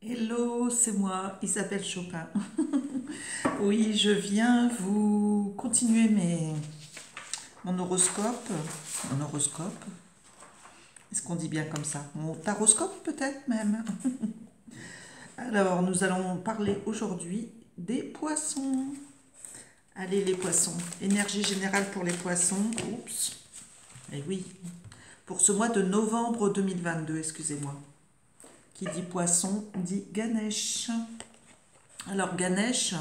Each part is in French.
Hello, c'est moi, Isabelle Chopin. Oui, je viens vous continuer mon horoscope. Mon horoscope, est-ce qu'on dit bien comme ça? Mon taroscope peut-être même. Alors, nous allons parler aujourd'hui des poissons. Allez les poissons, énergie générale pour les poissons. Oups, eh oui, pour ce mois de novembre 2022, excusez-moi. Qui dit poisson dit Ganesh. Alors Ganesh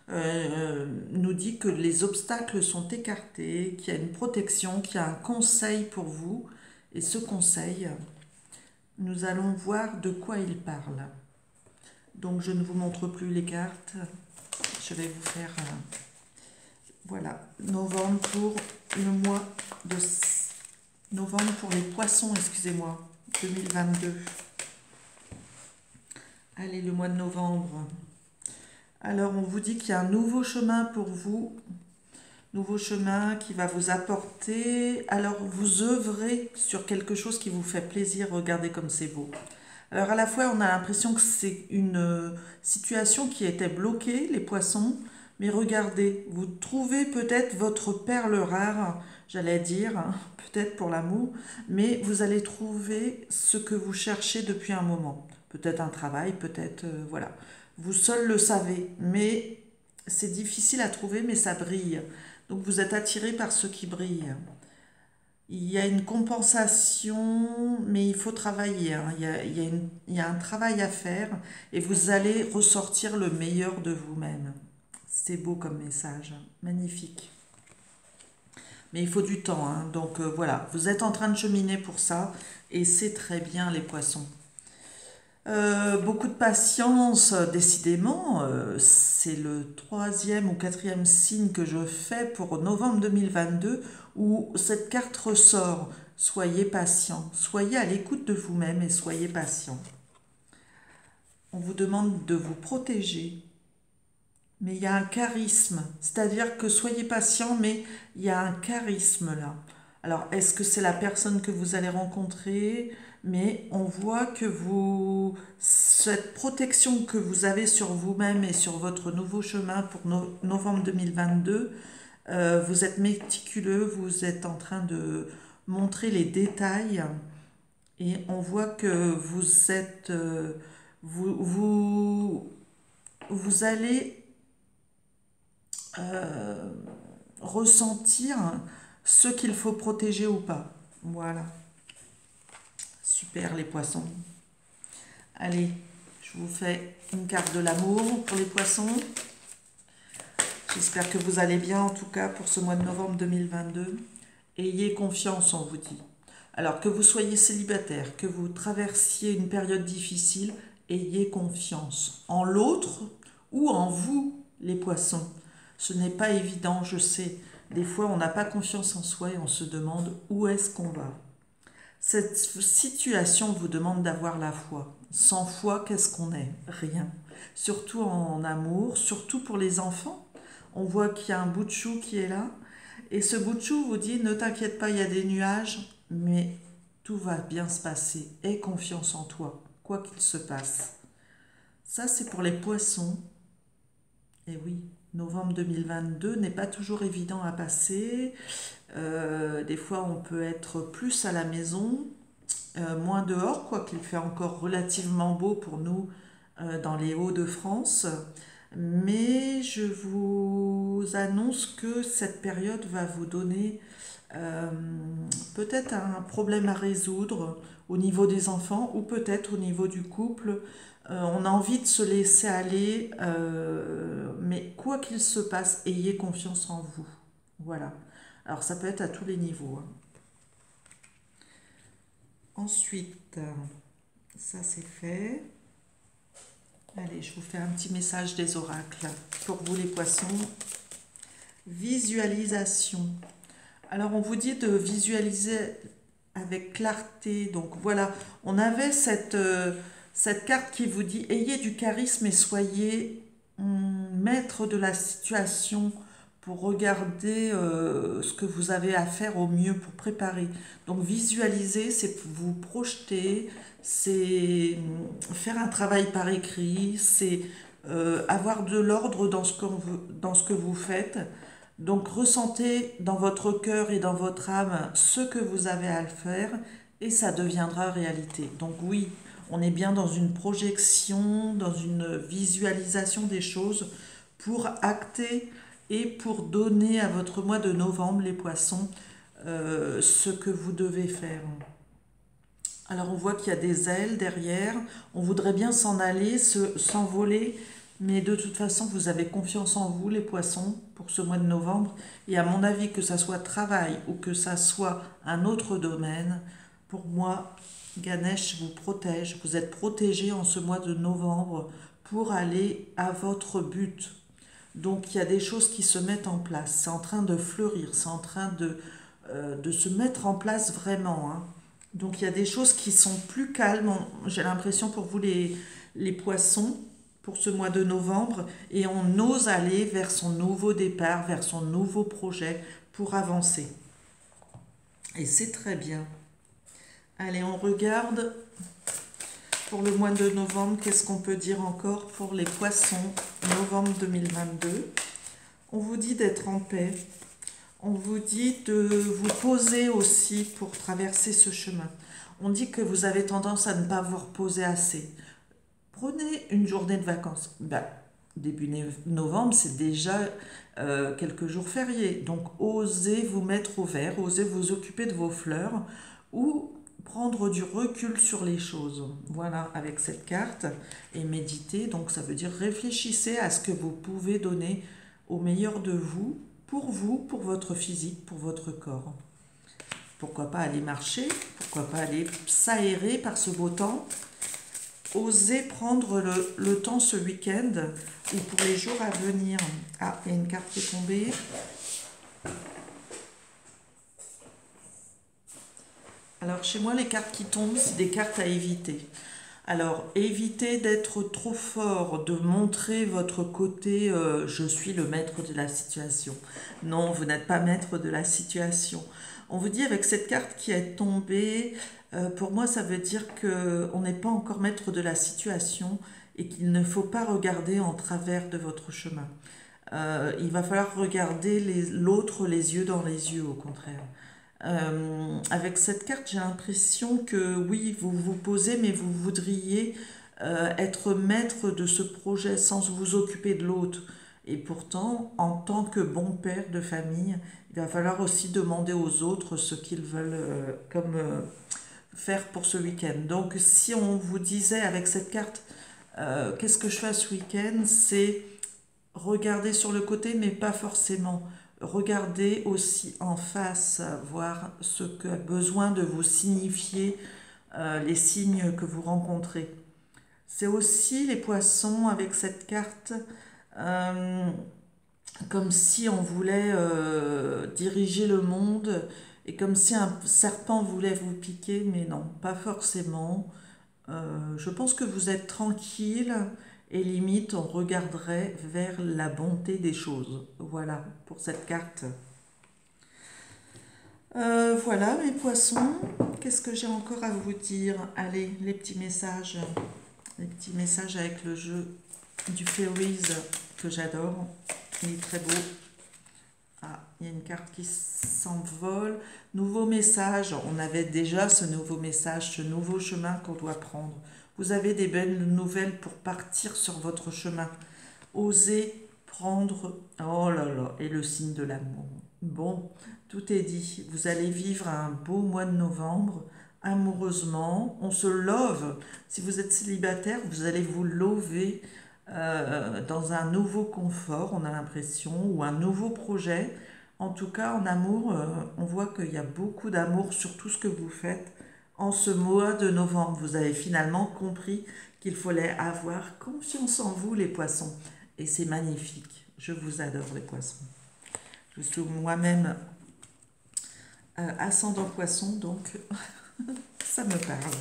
nous dit que les obstacles sont écartés, qu'il y a une protection, qu'il y a un conseil pour vous. Et ce conseil, nous allons voir de quoi il parle. Donc je ne vous montre plus les cartes. Je vais vous faire, voilà, novembre pour le mois de... Novembre pour les poissons, excusez-moi, 2022. Allez, le mois de novembre. Alors, on vous dit qu'il y a un nouveau chemin pour vous, nouveau chemin qui va vous apporter. Alors, vous œuvrez sur quelque chose qui vous fait plaisir. Regardez comme c'est beau. Alors, à la fois, on a l'impression que c'est une situation qui était bloquée, les poissons. Mais regardez, vous trouvez peut-être votre perle rare, j'allais dire, hein, peut-être pour l'amour, mais vous allez trouver ce que vous cherchez depuis un moment. Peut-être un travail, peut-être, voilà. Vous seul le savez, mais c'est difficile à trouver, mais ça brille. Donc vous êtes attiré par ce qui brille. Il y a une compensation, mais il faut travailler, hein. Il y a un travail à faire et vous allez ressortir le meilleur de vous-même. C'est beau comme message, hein. Magnifique. Mais il faut du temps, hein. Donc voilà, vous êtes en train de cheminer pour ça et c'est très bien les poissons. Beaucoup de patience, décidément. C'est le troisième ou quatrième signe que je fais pour novembre 2022 où cette carte ressort. Soyez patient, soyez à l'écoute de vous-même et soyez patient. On vous demande de vous protéger, mais il y a un charisme, c'est-à-dire que soyez patient, mais il y a un charisme là. Alors, est-ce que c'est la personne que vous allez rencontrer? Mais on voit que cette protection que vous avez sur vous-même et sur votre nouveau chemin pour novembre 2022, vous êtes méticuleux, vous êtes en train de montrer les détails et on voit que vous êtes, vous, vous, vous allez euh, ressentir ce qu'il faut protéger ou pas. Voilà. Super les poissons. Allez, je vous fais une carte de l'amour pour les poissons. J'espère que vous allez bien en tout cas pour ce mois de novembre 2022. Ayez confiance, on vous dit. Alors que vous soyez célibataire, que vous traversiez une période difficile, ayez confiance en l'autre ou en vous, les poissons. Ce n'est pas évident, je sais. Des fois, on n'a pas confiance en soi et on se demande où est-ce qu'on va. Cette situation vous demande d'avoir la foi. Sans foi, qu'est-ce qu'on est? Rien. Surtout en amour, surtout pour les enfants. On voit qu'il y a un bout de chou qui est là. Et ce bout de chou vous dit, ne t'inquiète pas, il y a des nuages, mais tout va bien se passer. Aie confiance en toi, quoi qu'il se passe. Ça, c'est pour les poissons. Et oui, novembre 2022 n'est pas toujours évident à passer. Des fois, on peut être plus à la maison, moins dehors, quoiqu'il fait encore relativement beau pour nous dans les Hauts-de-France. Mais je vous annonce que cette période va vous donner euh, peut-être un problème à résoudre au niveau des enfants ou peut-être au niveau du couple. On a envie de se laisser aller, mais quoi qu'il se passe, ayez confiance en vous. Voilà. Alors ça peut être à tous les niveaux, hein. Ensuite, ça c'est fait. Allez, je vous fais un petit message des oracles pour vous les poissons. Visualisation. Alors on vous dit de visualiser avec clarté. Donc voilà, on avait cette carte qui vous dit ayez du charisme et soyez maître de la situation pour regarder ce que vous avez à faire au mieux pour préparer. Donc visualiser, c'est vous projeter, c'est faire un travail par écrit, c'est avoir de l'ordre dans ce que vous faites. Donc ressentez dans votre cœur et dans votre âme ce que vous avez à le faire et ça deviendra réalité. Donc oui, on est bien dans une projection, dans une visualisation des choses pour acter et pour donner à votre mois de novembre, les poissons, ce que vous devez faire. Alors on voit qu'il y a des ailes derrière, on voudrait bien s'en aller, s'envoler, mais de toute façon vous avez confiance en vous les poissons pour ce mois de novembre, et à mon avis que ça soit travail ou que ça soit un autre domaine, pour moi Ganesh vous protège, vous êtes protégés en ce mois de novembre pour aller à votre but. Donc il y a des choses qui se mettent en place, c'est en train de fleurir, c'est en train de se mettre en place vraiment, hein. Donc il y a des choses qui sont plus calmes, j'ai l'impression pour vous les poissons, pour ce mois de novembre, et on ose aller vers son nouveau départ, vers son nouveau projet pour avancer. Et c'est très bien. Allez, on regarde pour le mois de novembre, qu'est-ce qu'on peut dire encore pour les poissons, novembre 2022. On vous dit d'être en paix. On vous dit de vous poser aussi pour traverser ce chemin. On dit que vous avez tendance à ne pas vous reposer assez. Prenez une journée de vacances. Début novembre, c'est déjà quelques jours fériés. Donc, osez vous mettre au vert, osez vous occuper de vos fleurs ou prendre du recul sur les choses. Voilà, avec cette carte. Et méditer, donc ça veut dire réfléchissez à ce que vous pouvez donner au meilleur de vous, pour votre physique, pour votre corps. Pourquoi pas aller marcher, pourquoi pas aller s'aérer par ce beau temps. Osez prendre le temps ce week-end ou pour les jours à venir. Ah, il y a une carte qui est tombée. Alors chez moi, les cartes qui tombent, c'est des cartes à éviter. Alors, évitez d'être trop fort, de montrer votre côté je suis le maître de la situation. Non, vous n'êtes pas maître de la situation. On vous dit avec cette carte qui est tombée, pour moi ça veut dire qu'on n'est pas encore maître de la situation et qu'il ne faut pas regarder en travers de votre chemin. Il va falloir regarder l'autre les yeux dans les yeux, au contraire. Avec cette carte, j'ai l'impression que oui, vous vous posez, mais vous voudriez être maître de ce projet sans vous occuper de l'autre. Et pourtant, en tant que bon père de famille, il va falloir aussi demander aux autres ce qu'ils veulent faire pour ce week-end. Donc, si on vous disait avec cette carte, qu'est-ce que je fais ce week-end, c'est regarder sur le côté, mais pas forcément. Regardez aussi en face, voir ce que a besoin de vous signifier les signes que vous rencontrez. C'est aussi les poissons avec cette carte, comme si on voulait diriger le monde et comme si un serpent voulait vous piquer, mais non, pas forcément. Je pense que vous êtes tranquille. Et limite, on regarderait vers la bonté des choses. Voilà, pour cette carte. Voilà, mes poissons. Qu'est-ce que j'ai encore à vous dire? Allez, les petits messages. Les petits messages avec le jeu du Fairies que j'adore. Il est très beau. Ah, il y a une carte qui s'envole. Nouveau message. On avait déjà ce nouveau message, ce nouveau chemin qu'on doit prendre. Vous avez des belles nouvelles pour partir sur votre chemin. Osez prendre... Oh là là, et le signe de l'amour. Bon, tout est dit. Vous allez vivre un beau mois de novembre, amoureusement. On se love. Si vous êtes célibataire, vous allez vous lover dans un nouveau confort, on a l'impression, ou un nouveau projet. En tout cas, en amour, on voit qu'il y a beaucoup d'amour sur tout ce que vous faites. En ce mois de novembre, vous avez finalement compris qu'il fallait avoir confiance en vous, les poissons. Et c'est magnifique. Je vous adore, les poissons. Je suis moi-même ascendant poisson, donc ça me parle.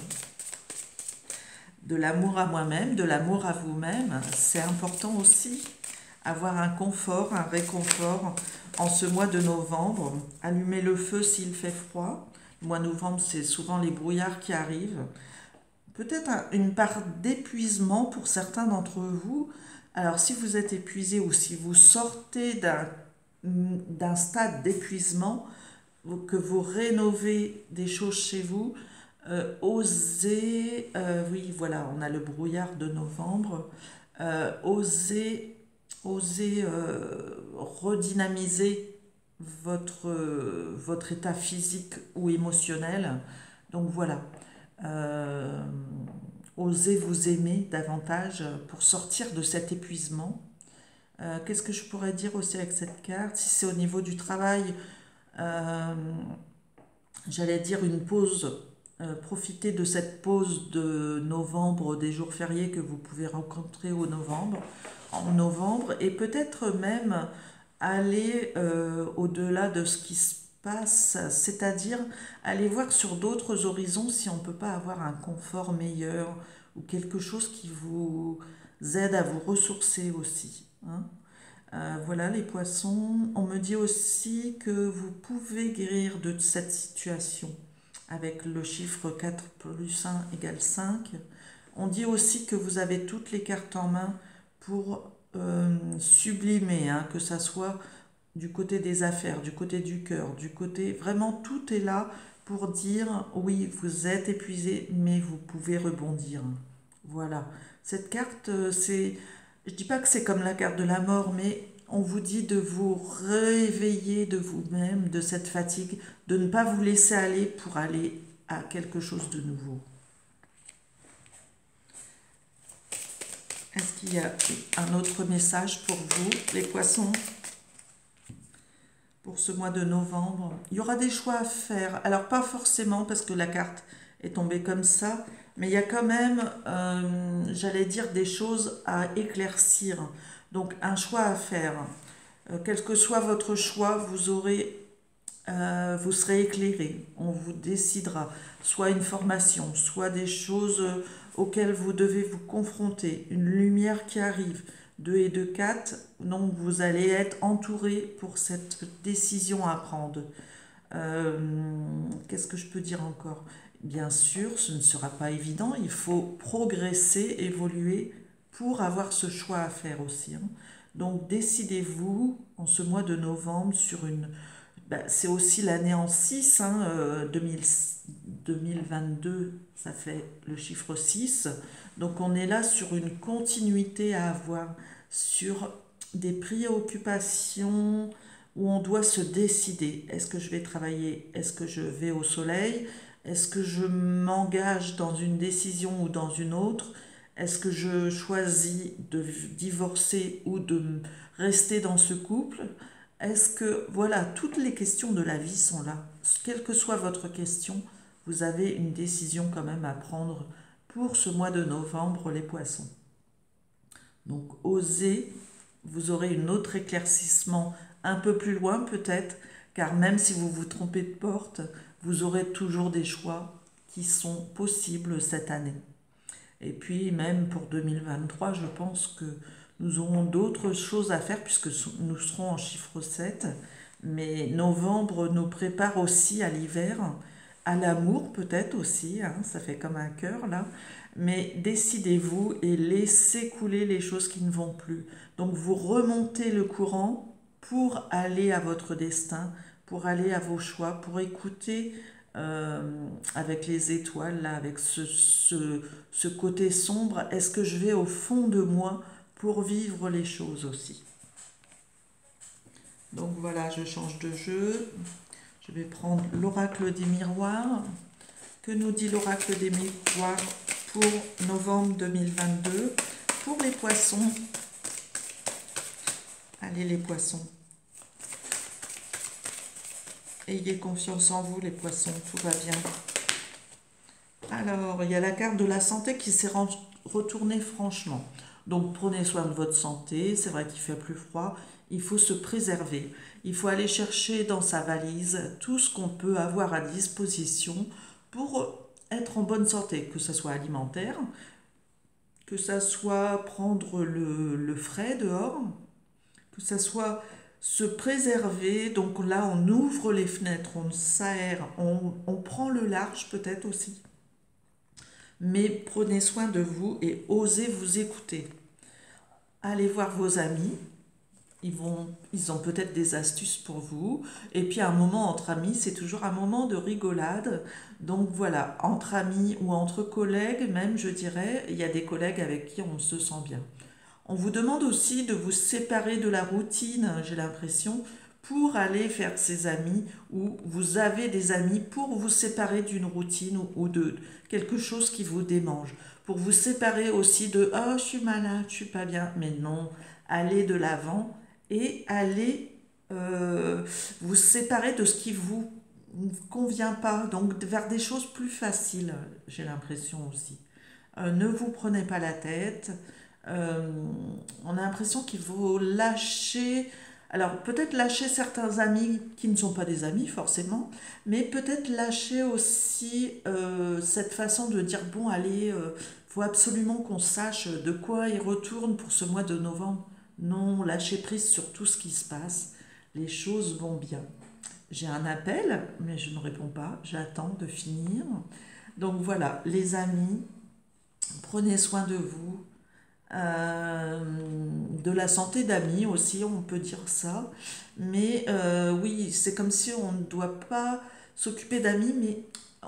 De l'amour à moi-même, de l'amour à vous-même, c'est important aussi. avoir un confort, un réconfort en ce mois de novembre. Allumer le feu s'il fait froid. Le mois de novembre, c'est souvent les brouillards qui arrivent. Peut-être une part d'épuisement pour certains d'entre vous. Alors si vous êtes épuisé ou si vous sortez d'un stade d'épuisement, que vous rénovez des choses chez vous, osez, oui voilà, on a le brouillard de novembre, osez redynamiser votre état physique ou émotionnel. Donc voilà, euh, osez vous aimer davantage pour sortir de cet épuisement. Qu'est-ce que je pourrais dire aussi avec cette carte? Si c'est au niveau du travail, euh, j'allais dire une pause. Profitez de cette pause de novembre, des jours fériés que vous pouvez rencontrer en novembre, et peut-être même aller au-delà de ce qui se passe, c'est-à-dire aller voir sur d'autres horizons si on ne peut pas avoir un confort meilleur ou quelque chose qui vous aide à vous ressourcer aussi, hein. Voilà les poissons. On me dit aussi que vous pouvez guérir de cette situation avec le chiffre 4 plus 1 égale 5. On dit aussi que vous avez toutes les cartes en main pour sublimer, hein, que ça soit du côté des affaires, du côté du cœur, du côté... Vraiment, tout est là pour dire, oui, vous êtes épuisé, mais vous pouvez rebondir. Voilà. Cette carte, c'est... Je dis pas que c'est comme la carte de la mort, mais on vous dit de vous réveiller de vous-même, de cette fatigue, de ne pas vous laisser aller pour aller à quelque chose de nouveau. Est-ce qu'il y a un autre message pour vous, les poissons, pour ce mois de novembre? Il y aura des choix à faire. Alors, pas forcément parce que la carte est tombée comme ça, mais il y a quand même, j'allais dire, des choses à éclaircir. Donc, un choix à faire. Quel que soit votre choix, vous serez éclairé. On vous décidera. Soit une formation, soit des choses auxquelles vous devez vous confronter. Une lumière qui arrive. 2 et 2, 4. Donc, vous allez être entouré pour cette décision à prendre. Qu'est-ce que je peux dire encore? Bien sûr, ce ne sera pas évident. Il faut progresser, évoluer pour avoir ce choix à faire aussi, hein. Donc, décidez-vous en ce mois de novembre sur une... c'est aussi l'année en 6, hein, 2022, ça fait le chiffre 6. Donc, on est là sur une continuité à avoir, sur des préoccupations où on doit se décider. Est-ce que je vais travailler? Est-ce que je vais au soleil? Est-ce que je m'engage dans une décision ou dans une autre? Est-ce que je choisis de divorcer ou de rester dans ce couple? Est-ce que, voilà, toutes les questions de la vie sont là. Quelle que soit votre question, vous avez une décision quand même à prendre pour ce mois de novembre, les poissons. Donc, osez, vous aurez un autre éclaircissement un peu plus loin peut-être, car même si vous vous trompez de porte, vous aurez toujours des choix qui sont possibles cette année. Et puis même pour 2023, je pense que nous aurons d'autres choses à faire puisque nous serons en chiffre 7. Mais novembre nous prépare aussi à l'hiver, à l'amour peut-être aussi, hein, ça fait comme un cœur là. Mais décidez-vous et laissez couler les choses qui ne vont plus. Donc vous remontez le courant pour aller à votre destin, pour aller à vos choix, pour écouter avec les étoiles, là, avec ce côté sombre. Est-ce que je vais au fond de moi pour vivre les choses aussi? Donc voilà, je change de jeu. Je vais prendre l'oracle des miroirs. Que nous dit l'oracle des miroirs pour novembre 2022 pour les poissons? Allez les poissons. Ayez confiance en vous les poissons, tout va bien. Alors, il y a la carte de la santé qui s'est retournée franchement. Donc, prenez soin de votre santé. C'est vrai qu'il fait plus froid. Il faut se préserver. Il faut aller chercher dans sa valise tout ce qu'on peut avoir à disposition pour être en bonne santé, que ce soit alimentaire, que ce soit prendre le frais dehors, que ça soit se préserver. Donc là, on ouvre les fenêtres, on s'aère, on prend le large peut-être aussi. Mais prenez soin de vous et osez vous écouter. Allez voir vos amis. Ils ont peut-être des astuces pour vous. Et puis un moment entre amis, c'est toujours un moment de rigolade. Donc voilà, entre amis ou entre collègues, même je dirais, il y a des collègues avec qui on se sent bien. On vous demande aussi de vous séparer de la routine, j'ai l'impression, pour aller faire ses amis, ou vous avez des amis pour vous séparer d'une routine ou de quelque chose qui vous démange. Pour vous séparer aussi de «Ah, je suis malade, je suis pas bien». Mais non, allez de l'avant et allez vous séparer de ce qui vous convient pas, donc vers des choses plus faciles, j'ai l'impression aussi. Ne vous prenez pas la tête. Euh, on a l'impression qu'il faut lâcher, alors peut-être lâcher certains amis qui ne sont pas des amis forcément, mais peut-être lâcher aussi cette façon de dire bon allez, faut absolument qu'on sache de quoi il retourne pour ce mois de novembre. Non, lâcher prise sur tout ce qui se passe, les choses vont bien. J'ai un appel, mais je ne réponds pas, j'attends de finir. Donc voilà, les amis, prenez soin de vous, de la santé d'amis aussi, on peut dire ça. Mais oui, c'est comme si on ne doit pas s'occuper d'amis, mais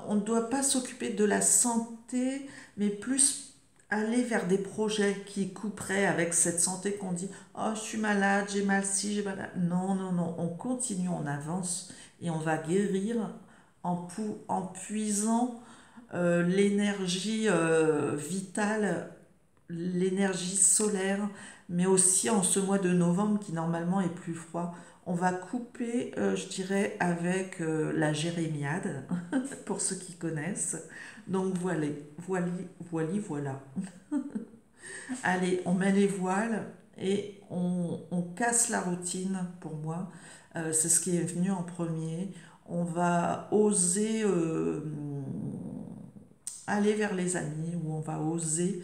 on ne doit pas s'occuper de la santé, mais plus aller vers des projets qui couperaient avec cette santé qu'on dit, oh, je suis malade, j'ai mal ci, j'ai mal là. Non, non, non, on continue, on avance et on va guérir en puisant l'énergie vitale, l'énergie solaire, mais aussi en ce mois de novembre qui normalement est plus froid. On va couper, je dirais, avec la jérémiade, pour ceux qui connaissent. Donc voilà, voilà. Allez, on met les voiles et on casse la routine pour moi. C'est ce qui est venu en premier. On va oser aller vers les amis, ou on va oser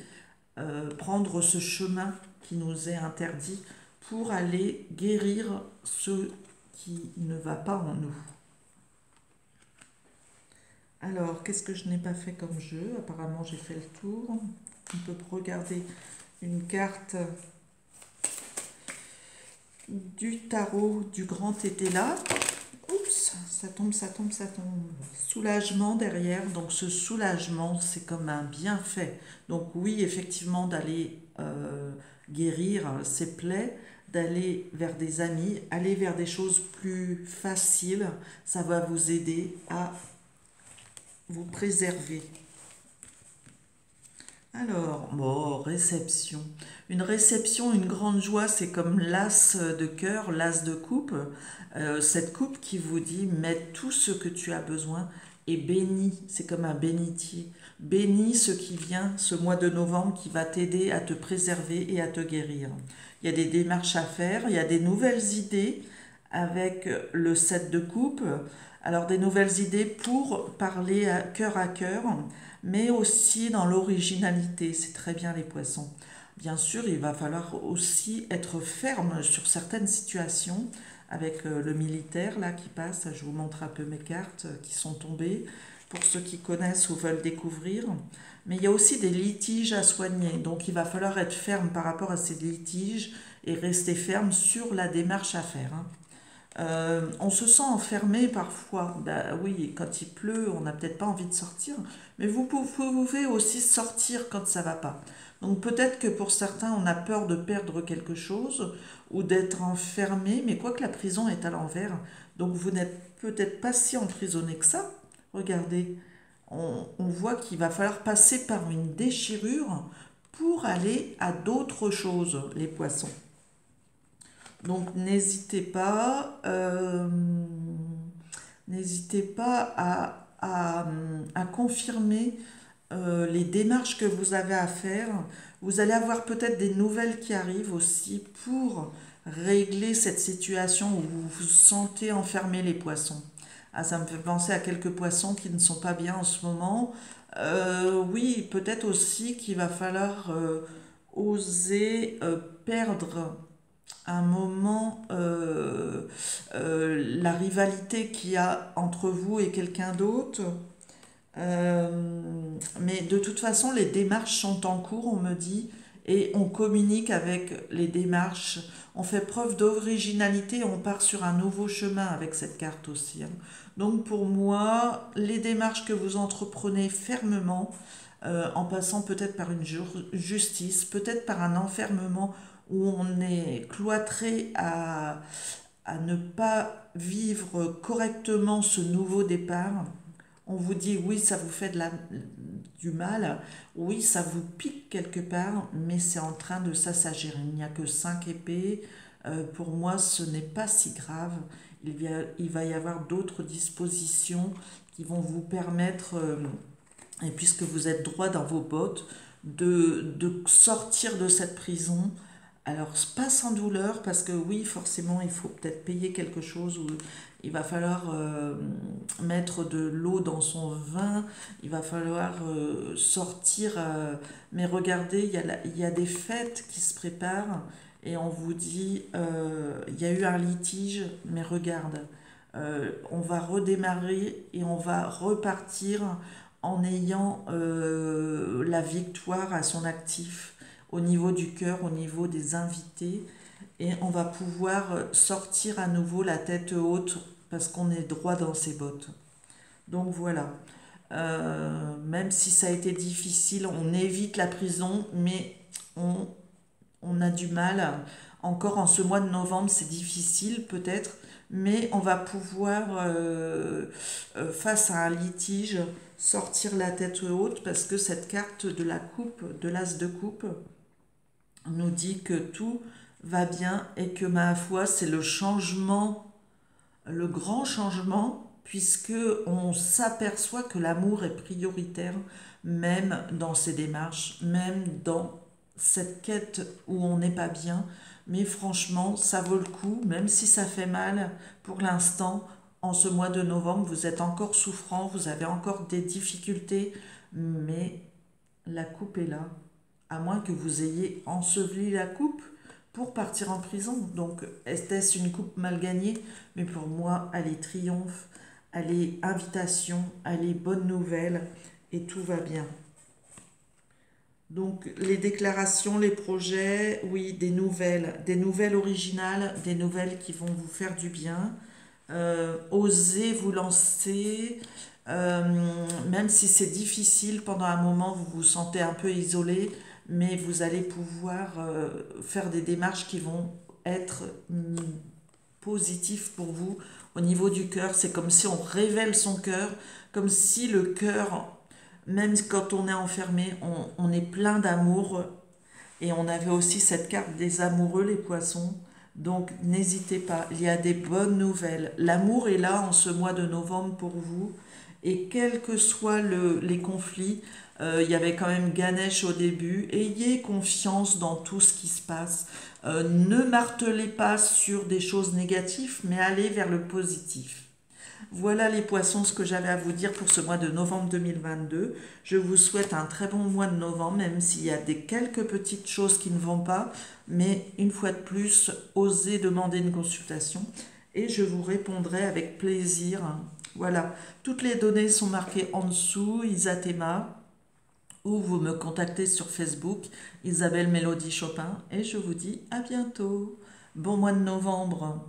prendre ce chemin qui nous est interdit pour aller guérir ce qui ne va pas en nous. Alors, qu'est-ce que je n'ai pas fait comme jeu? Apparemment, j'ai fait le tour. On peut regarder une carte du tarot du grand tété là. Oups, ça tombe, ça tombe, ça tombe. Soulagement derrière. Donc ce soulagement, c'est comme un bienfait. Donc oui, effectivement, d'aller guérir ses plaies, d'aller vers des amis, aller vers des choses plus faciles, ça va vous aider à vous préserver. Alors, bon, réception. Une réception, une grande joie, c'est comme l'as de cœur, l'as de coupe. Cette coupe qui vous dit, mets tout ce que tu as besoin et bénis. C'est comme un bénitier. Bénis ce qui vient, ce mois de novembre qui va t'aider à te préserver et à te guérir. Il y a des démarches à faire, il y a des nouvelles idées avec le 7 de coupe. Alors, des nouvelles idées pour parler à cœur, mais aussi dans l'originalité. C'est très bien les poissons. Bien sûr, il va falloir aussi être ferme sur certaines situations avec le militaire là qui passe. Je vous montre un peu mes cartes qui sont tombées pour ceux qui connaissent ou veulent découvrir. Mais il y a aussi des litiges à soigner. Donc il va falloir être ferme par rapport à ces litiges et rester ferme sur la démarche à faire, hein. On se sent enfermé parfois. Ben oui, quand il pleut, on n'a peut-être pas envie de sortir, mais vous pouvez aussi sortir quand ça va pas. Donc peut-être que pour certains, on a peur de perdre quelque chose ou d'être enfermé, mais quoique la prison est à l'envers, donc vous n'êtes peut-être pas si emprisonné que ça. Regardez, on voit qu'il va falloir passer par une déchirure pour aller à d'autres choses, les poissons. Donc n'hésitez pas à confirmer les démarches que vous avez à faire. Vous allez avoir peut-être des nouvelles qui arrivent aussi pour régler cette situation où vous vous sentez enfermer les poissons. Ah, ça me fait penser à quelques poissons qui ne sont pas bien en ce moment. Oui, peut-être aussi qu'il va falloir oser perdre un moment, la rivalité qu'il y a entre vous et quelqu'un d'autre. Mais de toute façon, les démarches sont en cours, on me dit, et on communique avec les démarches. On fait preuve d'originalité, on part sur un nouveau chemin avec cette carte aussi, hein. Donc pour moi, les démarches que vous entreprenez fermement, en passant peut-être par une justice, peut-être par un enfermement où on est cloîtré à ne pas vivre correctement ce nouveau départ. On vous dit oui, ça vous fait du mal, oui, ça vous pique quelque part, mais c'est en train de s'assagir. Il n'y a que 5 épées. Pour moi, ce n'est pas si grave. Il va y avoir d'autres dispositions qui vont vous permettre, et puisque vous êtes droit dans vos bottes, de sortir de cette prison. Alors, pas sans douleur, parce que oui, forcément, il faut peut-être payer quelque chose, ou il va falloir mettre de l'eau dans son vin, il va falloir sortir. Mais regardez, il y a des fêtes qui se préparent, et on vous dit, il y a eu un litige, mais regarde, on va redémarrer et on va repartir en ayant la victoire à son actif au niveau du cœur, au niveau des invités, et on va pouvoir sortir à nouveau la tête haute parce qu'on est droit dans ses bottes. Donc voilà. Même si ça a été difficile, on évite la prison, mais on, on a du mal. Encore en ce mois de novembre, c'est difficile peut-être, mais on va pouvoir, face à un litige, sortir la tête haute parce que cette carte de la coupe, de l'as de coupe, nous dit que tout va bien et que ma foi, c'est le changement, le grand changement, puisque on s'aperçoit que l'amour est prioritaire, même dans ces démarches, même dans cette quête où on n'est pas bien. Mais franchement, ça vaut le coup, même si ça fait mal pour l'instant. En ce mois de novembre, vous êtes encore souffrant, vous avez encore des difficultés, mais la coupe est là, à moins que vous ayez enseveli la coupe pour partir en prison. Donc, était-ce une coupe mal gagnée? Mais pour moi, elle est triomphe, elle est invitation, elle est bonne nouvelle, et tout va bien. Donc, les déclarations, les projets, oui, des nouvelles originales, des nouvelles qui vont vous faire du bien. Osez vous lancer, même si c'est difficile, pendant un moment, vous vous sentez un peu isolé, mais vous allez pouvoir faire des démarches qui vont être positives pour vous au niveau du cœur. C'est comme si on révèle son cœur, comme si le cœur, même quand on est enfermé, on est plein d'amour. Et on avait aussi cette carte des amoureux, les poissons. Donc n'hésitez pas, il y a des bonnes nouvelles. L'amour est là en ce mois de novembre pour vous. Et quels que soient les conflits, il y avait quand même Ganesh au début. Ayez confiance dans tout ce qui se passe. Ne martelez pas sur des choses négatives, mais allez vers le positif. Voilà les poissons, ce que j'avais à vous dire pour ce mois de novembre 2022. Je vous souhaite un très bon mois de novembre, même s'il y a des quelques petites choses qui ne vont pas. Mais une fois de plus, osez demander une consultation et je vous répondrai avec plaisir. Voilà, toutes les données sont marquées en dessous, Isatema, ou vous me contactez sur Facebook, Isabelle Mélodie Chopin, et je vous dis à bientôt. Bon mois de novembre.